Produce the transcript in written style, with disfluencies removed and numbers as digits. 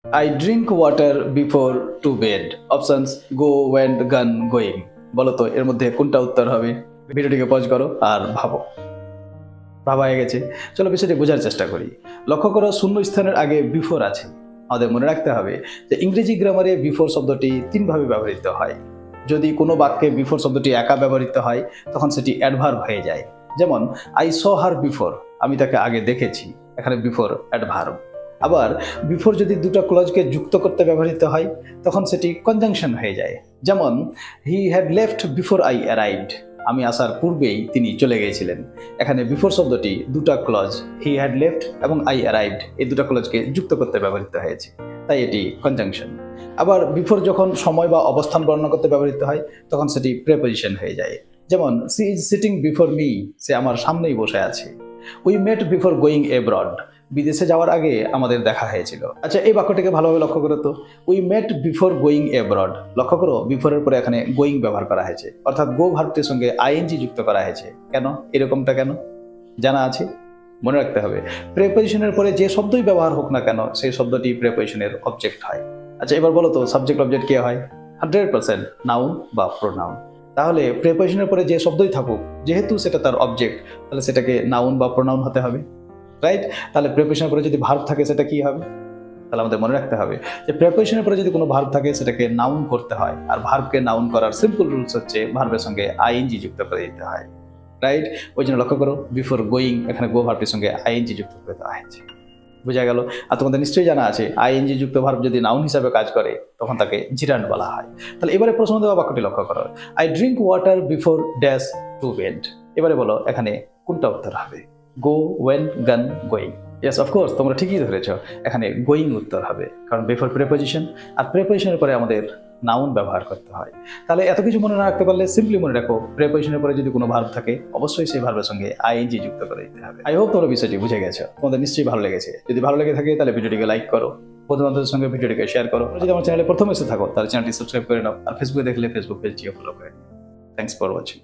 I drink water before to bed. Options: go, went, gone, going. বলো তো এর মধ্যে কোনটা উত্তর হবে? ভিডিওটিকে পজ করো আর ভাবো। ভাবা হয়ে গেছে, চলো বিষয়টি বোঝার চেষ্টা করি। লক্ষ্য করো, শূন্য স্থানের আগে বিফোর আছে। আমাদের মনে রাখতে হবে যে ইংরেজি গ্রামারে বিফোর শব্দটি তিনভাবে ব্যবহৃত হয়। যদি কোনো বাক্যে বিফোর শব্দটি একা ব্যবহৃত হয় তখন সেটি অ্যাডভার্ব হয়ে যায়। যেমন আই স হার বিফোর, আমি তাকে আগে দেখেছি, এখানে বিফোর অ্যাডভার্ব। আবার বিফোর যদি দুটো ক্লজকে যুক্ত করতে ব্যবহৃত হয় তখন সেটি কনজাংশন হয়ে যায়। যেমন he had left before I arrived, আমি আসার পূর্বেই তিনি চলে গিয়েছিলেন। এখানে বিফোর শব্দটি দুটা ক্লজ হি হ্যাড লেফট এবং আই অ্যারাইভড এই দুটো ক্লজকে যুক্ত করতে ব্যবহৃত হয়েছে, তাই এটি কনজাংশন। আবার বিফোর যখন সময় বা অবস্থান বর্ণনা করতে ব্যবহৃত হয় তখন সেটি প্রেপোজিশন হয়ে যায়। যেমন she is sitting before me, সে আমার সামনেই বসে আছে। We met before going abroad, বিদেশে যাওয়ার আগে আমাদের দেখা হয়েছিল। আচ্ছা, এই বাক্যটিকে ভালোভাবে লক্ষ্য করো তো। উই মেট বিফোর গোয়িং এব্রড, লক্ষ্য করো বিফোরের পরে এখানে গোয়িং ব্যবহার করা হয়েছে, অর্থাৎ গো ভার্বটির সঙ্গে আইএনজি যুক্ত করা হয়েছে। কেন এরকমটা কেন জানা আছে? মনে রাখতে হবে, প্রেপোজিশনের পরে যে শব্দই ব্যবহার হোক না কেন সেই শব্দটি প্রেপোজিশনের অবজেক্ট হয়। আচ্ছা, এবার বলো তো সাবজেক্ট অবজেক্ট কে হয়? 100% নাউন বা প্রোনাউন। তাহলে প্রেপোজিশনের পরে যে শব্দই থাকুক, যেহেতু সেটা তার অবজেক্ট, তাহলে সেটাকে নাউন বা প্রোনাউন হতে হবে, রাইট? তাহলে প্রেপোজিশনের পরে যদি ভার্ব থাকে সেটা কি হবে? তাহলে আমাদের মনে রাখতে হবে যে প্রেপোজিশনের পরে যদি কোনো ভার্ব থাকে সেটাকে নাউন করতে হয়, আর ভার্বকে নাউন করার সিম্পল রুলস হচ্ছে ভার্বের সঙ্গে আইএনজি যুক্ত করে দিতে হয়, রাইট? ওই জন্য লক্ষ্য করো বিফোর গোয়িং এখানে গো ভার্বের সঙ্গে আইএনজি যুক্ত করে দেওয়া হয়েছে। বোঝা গেল? আর তোমাদের নিশ্চয়ই জানা আছে আইএনজি যুক্ত ভার্ব যদি নাউন হিসাবে কাজ করে তখন তাকে জিরান্ড বলা হয়। তাহলে এবারে প্রশ্ন দেওয়া বাক্যটি লক্ষ্য করো, I drink water before dash to bed. এবারে বলো এখানে কোনটা উত্তর হবে? গো, ওয়েন, গান, গোয়িং। ইয়েস, অফকোর্স, তোমরা ঠিকই ধরেছ, এখানে গোয়িং উত্তর হবে, কারণ বিফোর প্রেপোজিশন, আর প্রেপোজিশনের পরে আমাদের নাউন ব্যবহার করতে হয়। তাহলে এত কিছু মনে না রাখতে পারলে সিম্পলি মনে রাখো, প্রেপোজিশনের পরে যদি কোনো ভার্ব থাকে অবশ্যই সেই ভার্বের সঙ্গে আইএনজি যুক্ত করে দিতে হবে। আই হোপ তোমরা বিষয়টি বুঝে গেছো, তোমাদের নিশ্চয়ই ভালো লেগেছে। যদি ভালো লেগে থাকে তাহলে ভিডিওটিকে লাইক করো, বন্ধু-বান্ধবদের সঙ্গে ভিডিওটিকে শেয়ার করো। যদি আমার চ্যানেলে প্রথম এসে থাকো তাহলে চ্যানেলটি সাবস্ক্রাইব করে নাও, আর ফেসবুকে দেখলে ফেসবুক পেজটিও ফলো করে নিও। Thanks for watching.